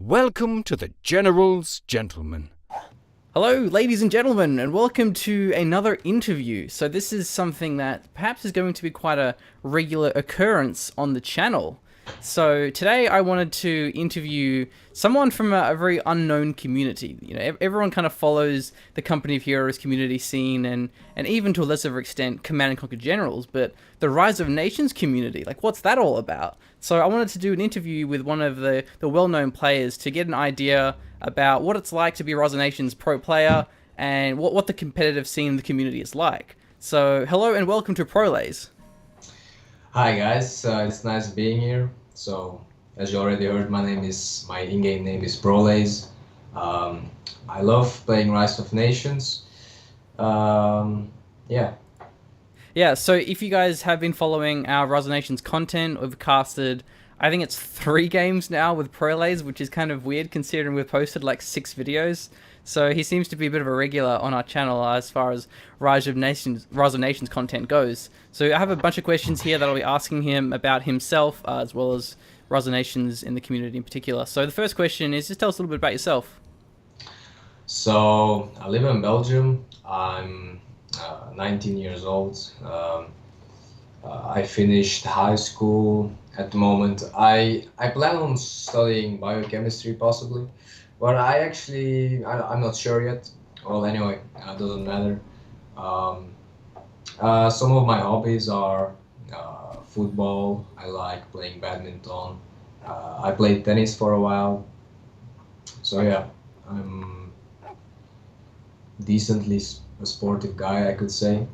Welcome to the General's Gentleman. Hello, ladies and gentlemen, and welcome to another interview. So this is something that perhaps is going to be quite a regular occurrence on the channel. So today I wanted to interview someone from a very unknown community. You know, everyone kind of follows the Company of Heroes community scene and even to a lesser extent Command and Conquer Generals, but the Rise of Nations community, like what's that all about? So I wanted to do an interview with one of the well-known players to get an idea about what it's like to be a Rise of Nations pro player and what the competitive scene in the community is like. So hello and welcome to Prolaze. Hi guys, it's nice being here. So, as you already heard, my in-game name is Prolaze. I love playing Rise of Nations. Yeah. Yeah, so if you guys have been following our Rise of Nations content, we've casted, I think it's 3 games now with Prolaze, which is kind of weird considering we've posted like 6 videos. So he seems to be a bit of a regular on our channel as far as Rise of Nations content goes. So I have a bunch of questions here that I'll be asking him about himself, as well as Rise of Nations in the community in particular. So the first question is, just tell us a little bit about yourself. So, I live in Belgium. I'm 19 years old. I finished high school. At the moment, I plan on studying biochemistry possibly. But I'm not sure yet. Well, anyway, it doesn't matter. Some of my hobbies are football. I like playing badminton. I played tennis for a while. So yeah, I'm decently a sportive guy, I could say.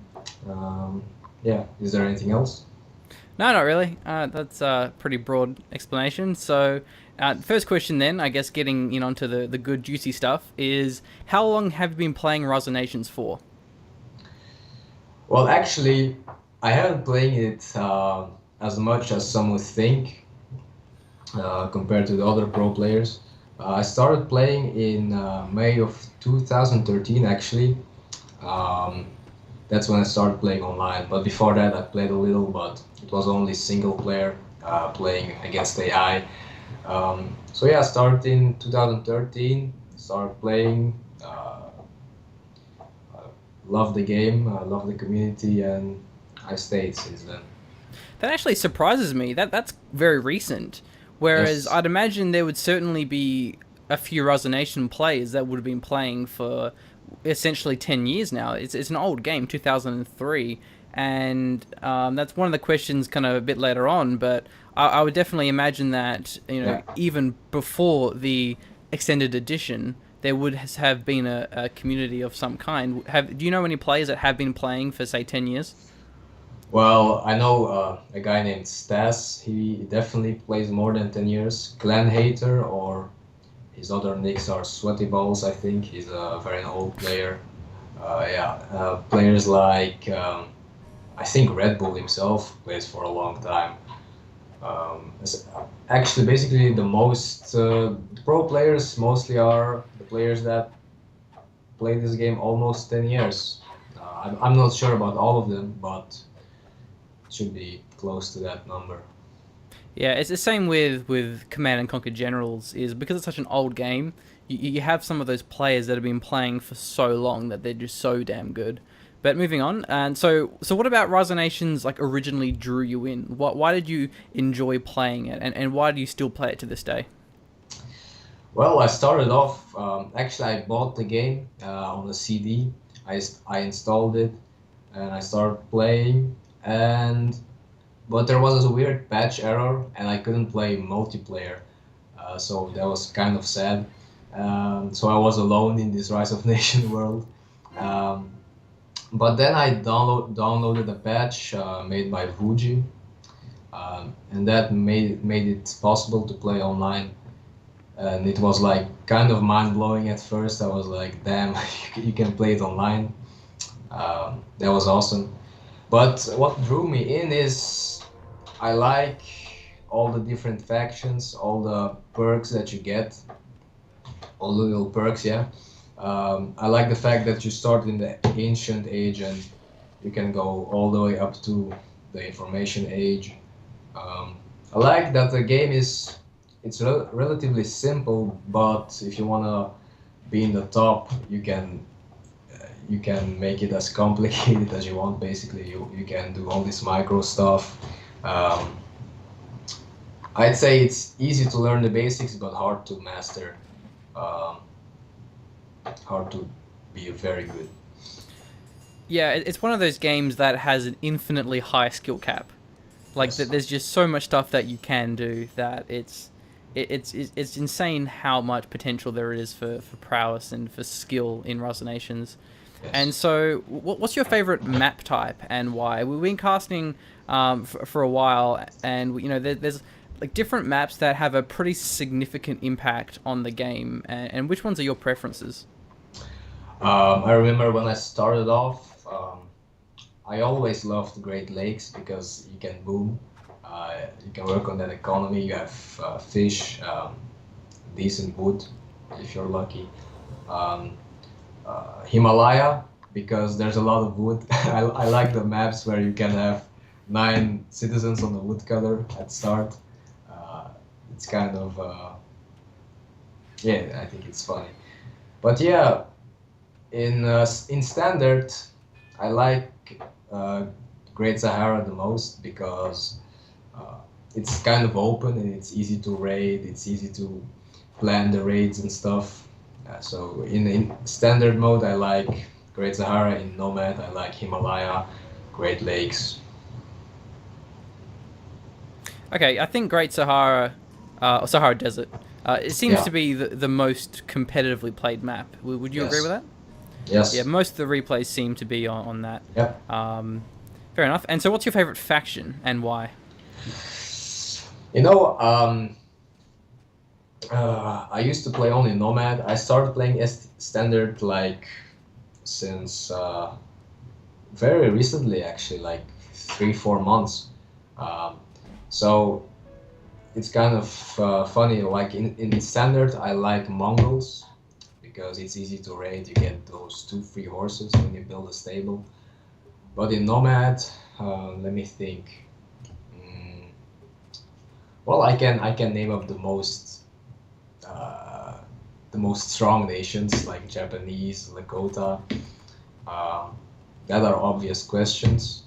Yeah, is there anything else? No, not really. That's a pretty broad explanation. So, first question then, I guess getting onto the good juicy stuff, is how long have you been playing Rise of Nations for? Well, actually, I haven't played it as much as some would think compared to the other pro players. I started playing in May of 2013, actually. That's when I started playing online. But before that, I played a little, but it was only single player playing against AI. So yeah, I started in 2013, started playing, loved the game, loved the community, and I stayed since then. That actually surprises me. That's very recent. Whereas Yes. I'd imagine there would certainly be a few Rise of Nation players that would have been playing for essentially 10 years now. It's an old game, 2003, and that's one of the questions kind of a bit later on, but I would definitely imagine that, Yeah. even before the extended edition, there would have been a community of some kind. Do you know any players that have been playing for, say, 10 years? Well, I know a guy named Stas. He definitely plays more than 10 years. Clan Hater, or his other nicks are Sweaty Balls, I think. He's a very old player. Players like, I think Red Bull himself plays for a long time. Actually, basically, the pro players mostly are the players that play this game almost 10 years. I'm not sure about all of them, but it should be close to that number. Yeah, it's the same with Command and Conquer Generals, is because it's such an old game, you have some of those players that have been playing for so long that they're just so damn good. But moving on, and so what about Rise of Nations like originally drew you in? Why did you enjoy playing it, and why do you still play it to this day? Well, I started off, actually I bought the game on a CD. I installed it and I started playing, but there was a weird patch error and I couldn't play multiplayer. So that was kind of sad. So I was alone in this Rise of Nation world. Um, but then I downloaded a patch made by Fuji, and that made it possible to play online. And it was like kind of mind-blowing at first. I was like, damn, you can play it online. That was awesome. But what drew me in is I like all the different factions, all the perks that you get, all the little perks, yeah. I like the fact that you start in the ancient age and you can go all the way up to the information age. I like that the game is it's relatively simple, but if you wanna be in the top, you can make it as complicated as you want. Basically, you can do all this micro stuff. Um, I'd say it's easy to learn the basics, but hard to master. Um, hard to be very good. Yeah, it's one of those games that has an infinitely high skill cap. Like Yes. there's just so much stuff that you can do that it's insane how much potential there is for prowess and for skill in Nations. And Yes. so, what's your favorite map type and why? We've been casting for a while, and there's like different maps that have a pretty significant impact on the game. And which ones are your preferences? I remember when I started off, I always loved Great Lakes because you can boom, you can work on that economy, you have fish, decent wood if you're lucky. Um, Himalaya because there's a lot of wood. I like the maps where you can have 9 citizens on the woodcutter at start. Uh, it's kind of, yeah, I think it's funny. But yeah, in standard, I like uh, Great Sahara the most because uh, it's kind of open and it's easy to raid. It's easy to plan the raids and stuff. So in standard mode, I like Great Sahara. In Nomad, I like Himalaya, Great Lakes. Okay, I think Great Sahara, or Sahara Desert, it seems Yeah. to be the most competitively played map. Would you agree with Yes. that? Yeah, Yes. most of the replays seem to be on that. Yep. Um, Fair enough. And so, what's your favorite faction and why? You know, I used to play only Nomad. I started playing standard like since very recently, actually, like 3 4 months. Um, so it's kind of funny. Like in standard, I like Mongols because it's easy to raid. You get those 2 free horses when you build a stable. But in Nomad, let me think. Mm, well, I can name up uh, the most strong nations like Japanese, Lakota. Um, that are obvious questions.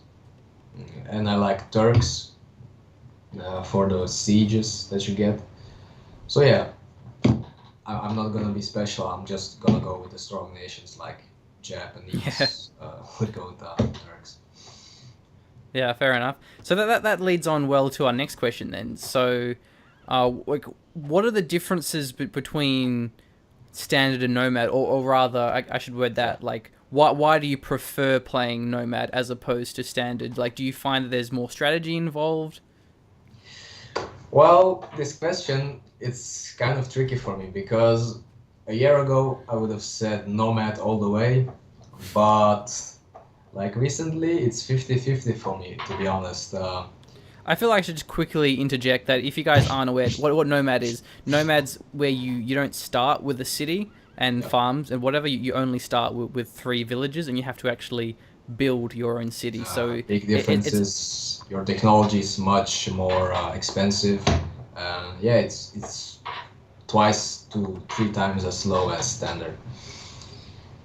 And I like Turks for the sieges that you get. So yeah, I'm not gonna be special. I'm just gonna go with the strong nations like Yeah, Japanese, Lakota, Turks. yeah, fair enough. So that leads on well to our next question then. So, like, what are the differences between standard and nomad, or rather, I should word Yeah. that like. Why do you prefer playing Nomad as opposed to Standard? Like, do you find that there's more strategy involved? Well, this question it's kind of tricky for me because a year ago I would have said Nomad all the way, but like recently it's 50-50 for me to be honest. I feel like I should just quickly interject that if you guys aren't aware, what Nomad is, Nomad's where you don't start with a city and Yeah. farms and whatever, you only start with 3 villages and you have to actually build your own city. So Big difference it's is your technology is much more expensive. Yeah, it's twice to 3 times as slow as standard.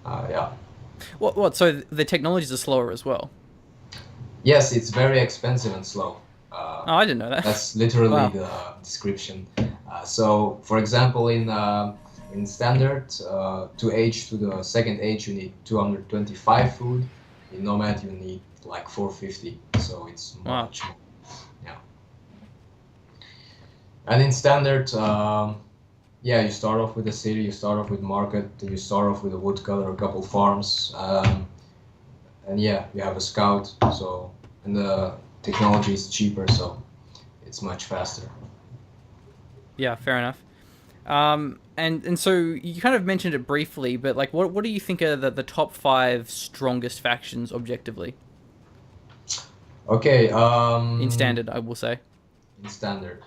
Yeah. what so the technologies are slower as well. Yes, it's very expensive and slow. Uh, Oh, I didn't know that. that's literally Wow. the description. So, for example, in standard, to age to the second age, you need 225 food. In Nomad, you need like 450. So it's Wow. much more. Yeah. And in standard, yeah, you start off with a city, you start off with market, you start off with a woodcutter, a couple farms, and yeah, you have a scout. So and the technology is cheaper, so it's much faster. Yeah, fair enough. And so you kind of mentioned it briefly, but like, what do you think are the top 5 strongest factions objectively Okay, in standard? I will say. in standard,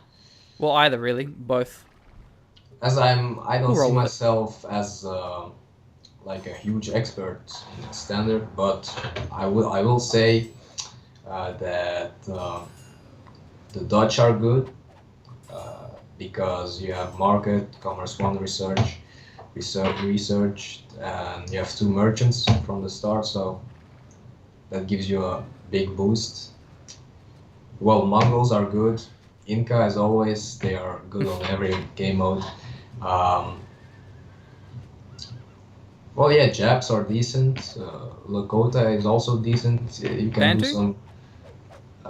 Well, either really, both. I don't We'll see roll with it. myself as like a huge expert in standard, but I will say that the Dutch are good. because you have market, commerce one research, and you have two merchants from the start, so that gives you a big boost. Well, Mongols are good. Inca, as always, they are good on every game mode. Um, well, yeah, Japs are decent. Lakota is also decent. You can do Bantu? some.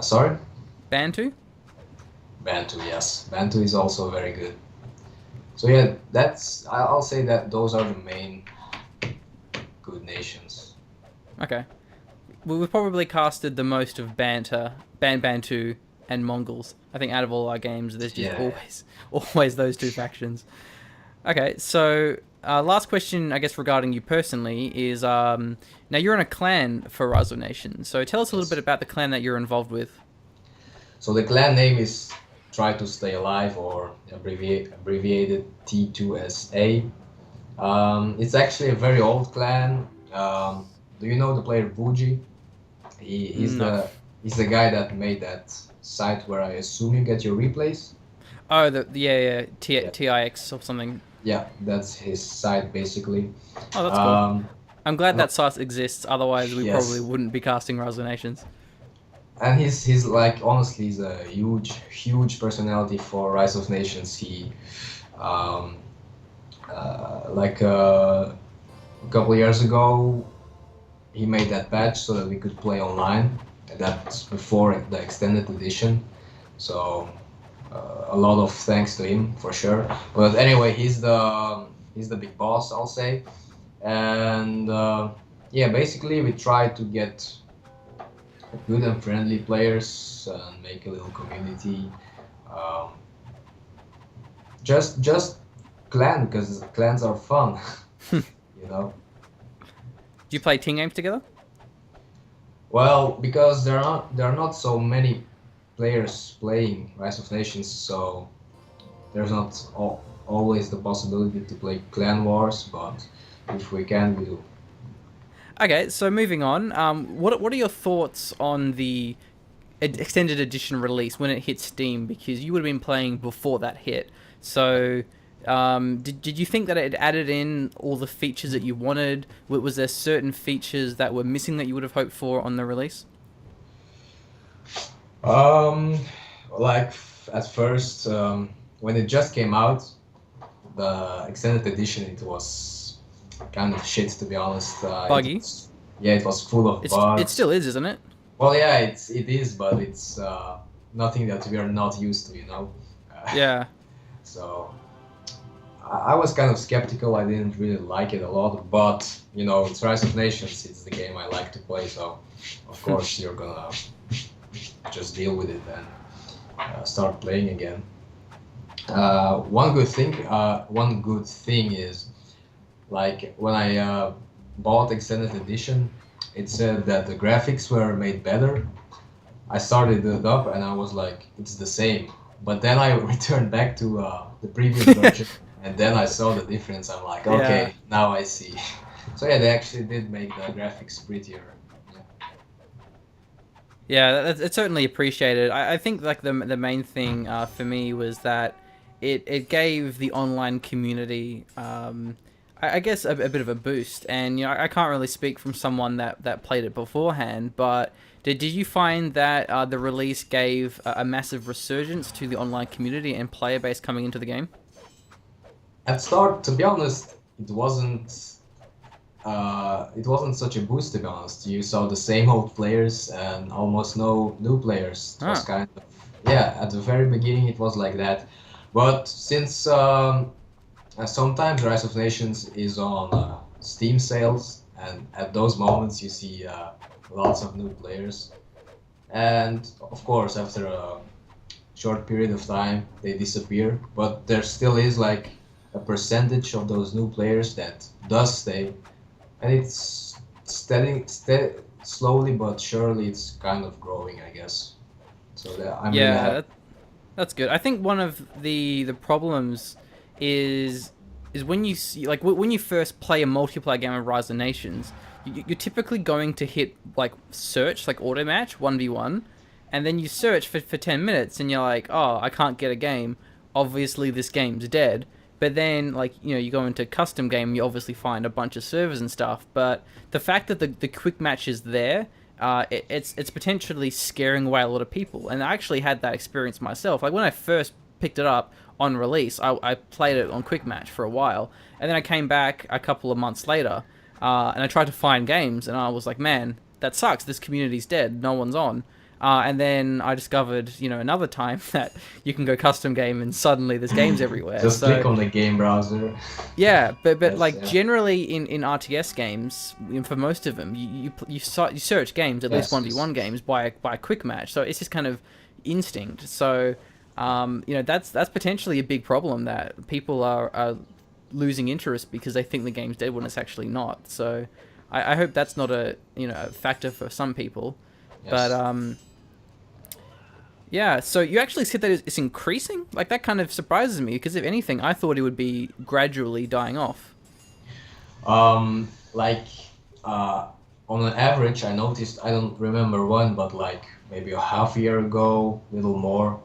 Sorry? Bantu? Bantu, yes. Bantu is also very good. So yeah, I'll say that those are the main good nations. Okay. Well, we've probably casted the most of Bantu, and Mongols. I think out of all our games, there's just Yeah. always those two factions. Okay, so last question, I guess, regarding you personally is now you're in a clan for Rise of Nations. So tell us a little bit about the clan that you're involved with. So the clan name is Try to Stay Alive, or abbreviated T2SA. It's actually a very old clan. Do you know the player Buji? He's No. the guy that made that site where I assume you get your replays. Oh, yeah, Yeah. TIX or something. Yeah, that's his site basically. Oh, that's cool. Um, I'm glad and that site exists. Otherwise, we probably yes, wouldn't be casting Rise of Nations. and he's like honestly he's a huge personality for Rise of Nations. He um, like a couple years ago he made that patch so that we could play online. And that's before the extended edition. So a lot of thanks to him for sure. But anyway, he's the big boss, I'll say. And yeah, basically we try to get good and friendly players and make a little community. Um, just clan, because clans are fun, you know. Do you play team games together? Well, because there are not so many players playing Rise of Nations, so there's not always the possibility to play clan wars. But if we can, we do. Okay, so moving on. What are your thoughts on the extended edition release when it hit Steam? Because you would have been playing before that hit. So, did you think that it added in all the features that you wanted? Was there certain features that were missing that you would have hoped for on the release? Um, like at first, when it just came out, the extended edition, it was kind of shit, to be honest. Buggy. Yeah, it was full of It bugs. still is, isn't it? Well, yeah, it is, but it's nothing that we are not used to, you know. Yeah. So I was kind of skeptical. I didn't really like it a lot, but you know, it's Rise of Nations. It's the game I like to play, so of course you're gonna just deal with it and start playing again. One good thing is, like when I bought extended edition, it said that the graphics were made better. I started it up and I was like, it's the same. But then I returned back to the previous version, and then I saw the difference. I'm like, okay, Yeah. now I see. So yeah, they actually did make the graphics prettier. Yeah. Yeah, it's certainly appreciated. I think like the main thing for me was that it gave the online community, I guess, a bit of a boost. And I can't really speak from someone that played it beforehand, but did you find that the release gave a massive resurgence to the online community and player base coming into the game? At start, to be honest, it wasn't such a boost, to be honest. You saw the same old players and almost no new players. It was kind of, yeah, at the very beginning it was like that. But since sometimes Rise of Nations is on Steam sales, and at those moments you see lots of new players. And of course, after a short period of time, they disappear. But there still is like a percentage of those new players that does stay, and it's slowly but surely it's kind of growing, I guess. So that I'm really happy. That's good. I think one of the problems is when you see, like, when you first play a multiplayer game of Rise of Nations, you're typically going to hit like search, like auto match 1v1, and then you search for 10 minutes and you're like, oh, I can't get a game. obviously this game's dead. But then, like, you go into custom game, you obviously find a bunch of servers and stuff. But the fact that the quick match is there, it's potentially scaring away a lot of people. And I actually had that experience myself. Like, when I first picked it up on release, I played it on quick match for a while. And then I came back a couple of months later, and I tried to find games, and I was like, man, that sucks. This community's dead. No one's on. And then I discovered, another time that you can go custom game and suddenly there's games everywhere. Just click on the game browser. Yeah, but Yes, like yeah. generally in RTS games, for most of them, you search games, at least Yes, 1v1 games, by a quick match. So it's just kind of instinct. So, that's potentially a big problem, that people are losing interest because they think the game's dead when it's actually not. So I hope that's not a factor for some people. Yes. But yeah, so you actually said that it's increasing? Like, that kind of surprises me, because if anything, I thought it would be gradually dying off. Like on an average, I noticed, I don't remember when, but like maybe a half year ago, little more,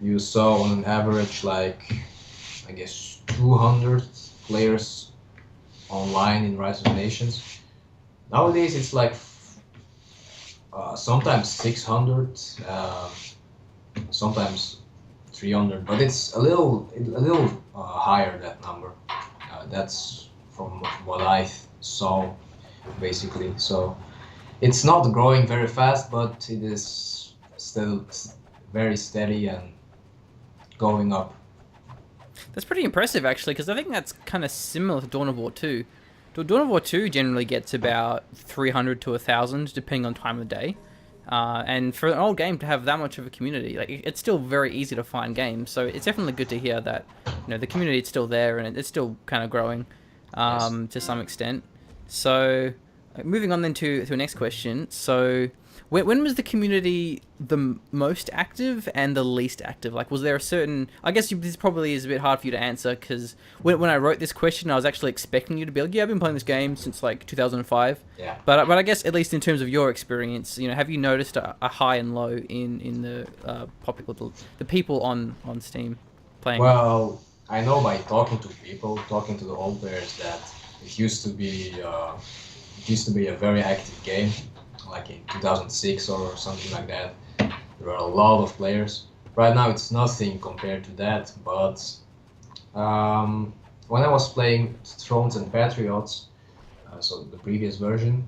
you saw on an average like, I guess 200 players online in Rise of Nations. Nowadays it's like sometimes 600, sometimes 300, but it's a little higher, that number. That's from what I saw, basically. So it's not growing very fast, but it is still very steady and going up. That's pretty impressive, actually, because I think that's kind of similar to Dawn of War 2. Dawn of War 2 generally gets about 300 to 1,000, depending on time of day. And for an old game to have that much of a community, like, it's still very easy to find games. So it's definitely good to hear that, the community is still there and it's still kind of growing to some extent. So moving on then to the next question. So when was the community the most active and the least active? Like, was there a certain... I guess this probably is a bit hard for you to answer, because when I wrote this question, I was actually expecting you to be like, yeah, I've been playing this game since like 2005. Yeah. But I guess, at least in terms of your experience, have you noticed a high and low in the the people on Steam playing? Well, I know by talking to people, talking to the old players, that it used to be a very active game, like in 2006 or something like that. There were a lot of players. Right now it's nothing compared to that, but when I was playing Thrones and Patriots, so the previous version,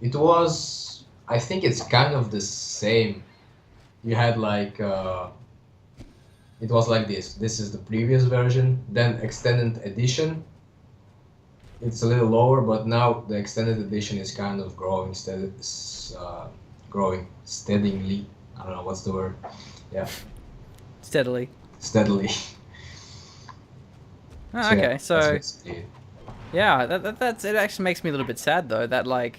it was, I think it's kind of the same. You had like, it was like this. This is the previous version, then extended edition. It's a little lower, but now the extended edition is kind of growing steadily. I don't know what's the word. Yeah. Steadily. Steadily. Oh, So, yeah, okay, that's so basically it. yeah, that's it. Actually makes me a little bit sad, though, that, like,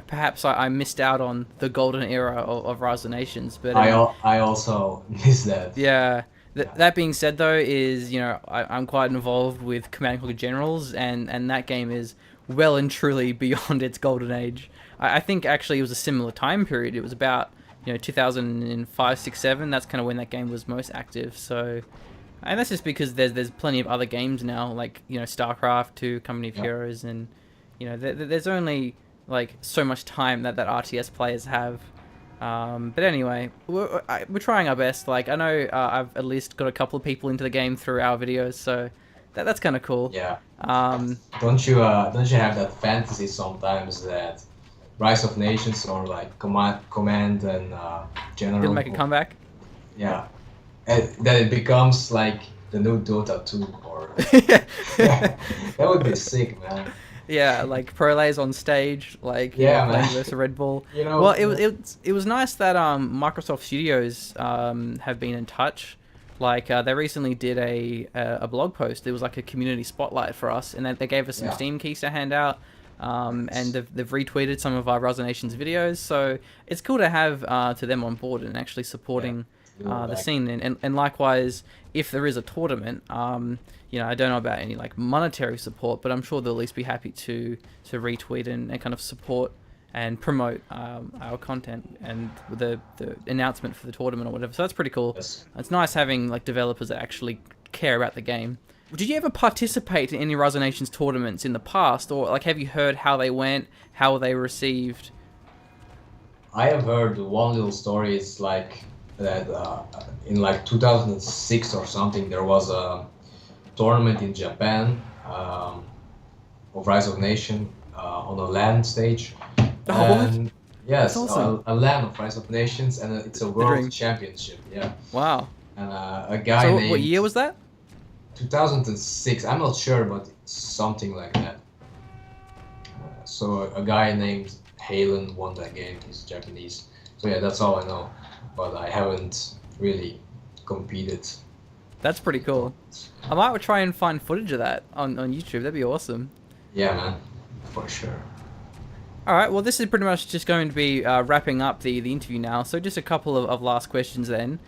perhaps I missed out on the golden era of Rise of Nations. But I also miss that. yeah. Yeah. That being said, though, is, I'm quite involved with Command & Conquer Generals, and that game is well and truly beyond its golden age. I think actually it was a similar time period. It was about 2005, 6, 7. That's kind of when that game was most active. So, and that's just because there's plenty of other games now, like StarCraft 2, Company of Yeah. Heroes, and there's only like so much time that RTS players have. But anyway, we're trying our best. Like, I know I've at least got a couple of people into the game through our videos, so that's kind of cool. Yeah. Um, Don't you have that fantasy sometimes that Rise of Nations or like Command and General Didn't make a comeback. Yeah, and that it becomes like the new Dota 2 or yeah, that would be sick, man. Yeah, like Prolaze on stage, like Yeah, playing man. versus Red Bull. Well, it was nice that Microsoft Studios have been in touch. Like they recently did a blog post. It was like a community spotlight for us, and they gave us some Yeah. Steam keys to hand out. And they've retweeted some of our Rise of Nations videos, so it's cool to have to them on board and actually supporting the scene. And likewise, if there is a tournament, I don't know about any like monetary support, but I'm sure they'll at least be happy to retweet and kind of support and promote our content and the announcement for the tournament or whatever. So that's pretty cool. Yes. It's nice having like developers that actually care about the game. Did you ever participate in any Rise of Nations tournaments in the past, or like have you heard how they went, how they were received? I have heard one little story. It's like that in like 2006 or something, there was a tournament in Japan of Rise of Nation on a LAN stage. Oh, what? And yes, That's awesome. a LAN of Rise of Nations, and it's a dream. world championship. Yeah, Wow. and a guy So named what year was that? 2006. I'm not sure, but something like that. So a guy named Halen won that game. He's Japanese. So yeah, that's all I know. But I haven't really competed. That's pretty cool. I might try and find footage of that on YouTube. That'd be awesome. Yeah, man, for sure. All right, well, this is pretty much just going to be wrapping up the interview now. So just a couple of last questions then.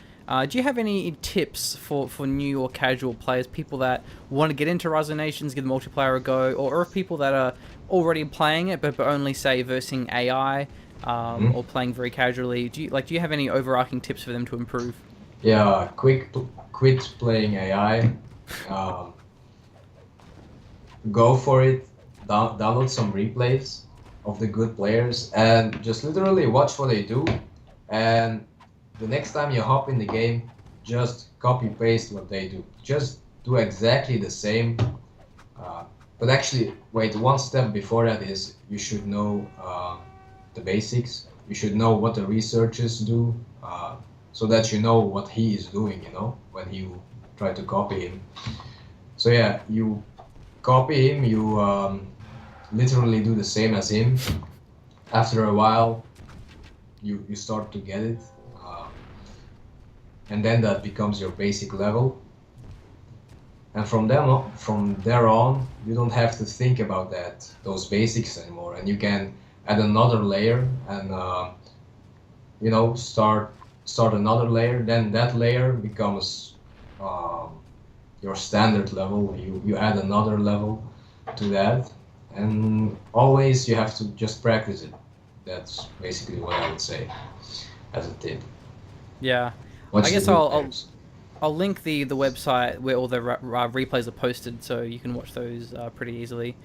Do you have any tips for new or casual players, people that want to get into Rise of Nations, give the multiplayer a go, or people that are already playing it but only, say, versing AI or playing very casually? Do you have any overarching tips for them to improve? Yeah, quit playing AI. Um, Go for it. Download some replays of the good players and just literally watch what they do. And the next time you hop in the game, just copy paste what they do. Just do exactly the same. But actually, wait, one step before that is you should know the basics. You should know what the researchers do, so that you know what he is doing, when you try to copy him. So yeah, you copy him, you literally do the same as him. After a while, you start to get it. And then that becomes your basic level. And from there on, you don't have to think about those basics anymore, and you can add another layer and start another layer. Then that layer becomes your standard level. You add another level to that, and always you have to just practice it. That's basically what I would say as a tip. Yeah. Watch I guess the I'll videos. I'll link the website where all the replays are posted, so you can watch those pretty easily.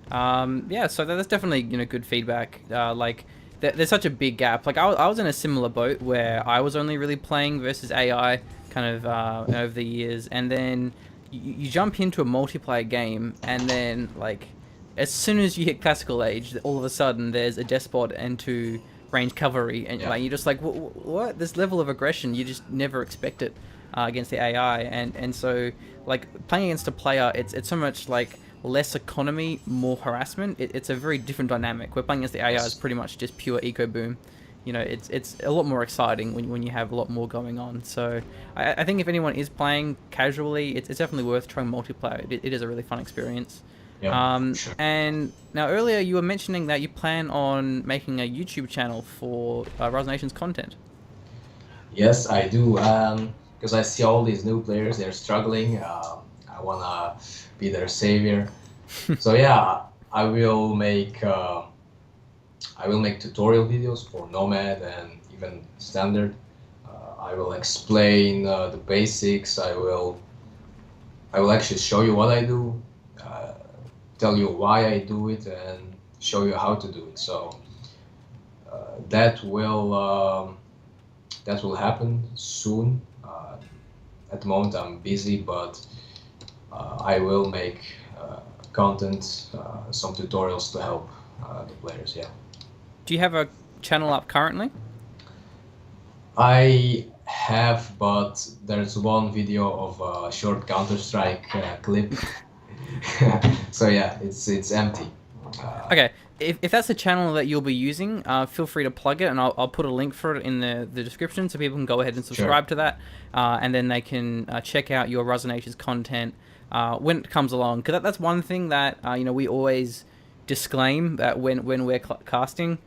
Yeah, so that's definitely good feedback. There's such a big gap. Like I was in a similar boat where I was only really playing versus AI kind of over the years, and then you jump into a multiplayer game, and then like as soon as you hit classical age, all of a sudden there's a despot and two range cavalry, and like you're just like, what? This level of aggression, you just never expect it against the AI, and so like playing against a player, it's so much like less economy, more harassment. It's a very different dynamic. Where playing against the AI is pretty much just pure eco boom. It's a lot more exciting when you have a lot more going on. So I think if anyone is playing casually, it's definitely worth trying multiplayer. It is a really fun experience. Yeah, sure. And now earlier you were mentioning that you plan on making a YouTube channel for Rise of Nations content. Yes, I do. Because I see all these new players, they're struggling. I wanna be their savior. So yeah, I will make tutorial videos for Nomad and even Standard. I will explain the basics. I will actually show you what I do, tell you why I do it, and show you how to do it. So that will happen soon. At the moment I'm busy, but I will make content, some tutorials to help the players. Yeah. Do you have a channel up currently? I have, but there's one video of a short Counter-Strike clip. So yeah, it's empty. Okay, if that's the channel that you'll be using, feel free to plug it, and I'll put a link for it in the description so people can go ahead and subscribe to that, and then they can check out your Rise of Nations content when it comes along. Because that's one thing that we always disclaim, that when we're casting,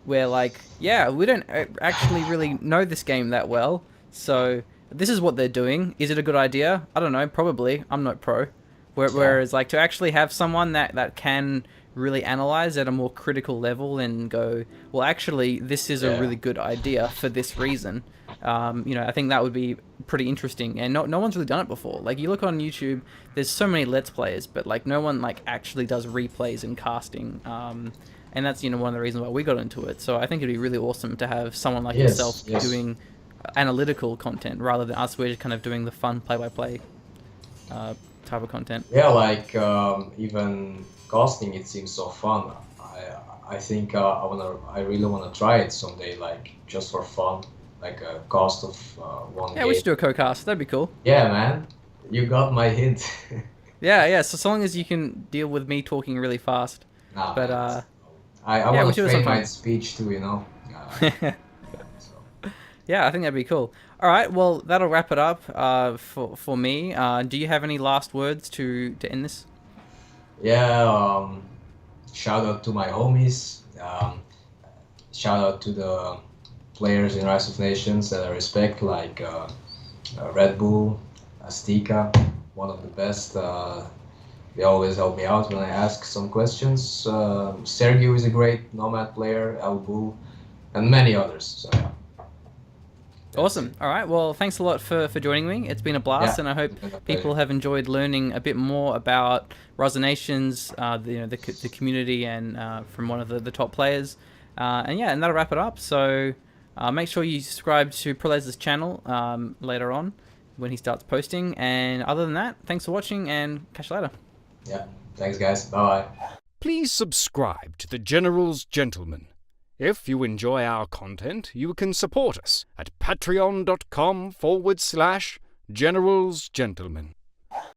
we're like, yeah, we don't actually really know this game that well, so this is what they're doing. Is it a good idea? I don't know, probably. I'm not pro. Whereas like to actually have someone that can really analyze at a more critical level and go, well, actually, this is a really good idea for this reason. I think that would be pretty interesting, and no one's really done it before. Like, you look on YouTube, there's so many Let's Players, but like no one like actually does replays and casting. And that's one of the reasons why we got into it. So I think it'd be really awesome to have someone like yourself doing analytical content rather than us. We're just kind of doing the fun play-by-play type of content. Yeah, like even casting, it seems so fun. I think I really wanna try it someday, like just for fun, like a cast of one game. Yeah, we should do a co-cast. That'd be cool. Yeah, man, you got my hint. Yeah. So long as you can deal with me talking really fast. Nah, But man, I want to train my sometime. speech too, so. Yeah, I think that'd be cool. All right, well, that'll wrap it up for me. Do you have any last words to end this? Yeah, shout out to my homies. Shout out to the players in Rise of Nations that I respect, like Red Bull, Astika, one of the best. They always help me out when I ask some questions. Sergio is a great Nomad player, Albu, and many others. So yeah. Awesome. All right. Well, thanks a lot for joining me. It's been a blast, and I hope people have enjoyed learning a bit more about Nations, the community, and from one of the top players. And that'll wrap it up. So make sure you subscribe to Prolaze's channel later on when he starts posting. And other than that, thanks for watching, and catch you later. Yeah. Thanks, guys. Bye. Please subscribe to the General's Gentleman. If you enjoy our content, you can support us at patreon.com/General's Gentleman.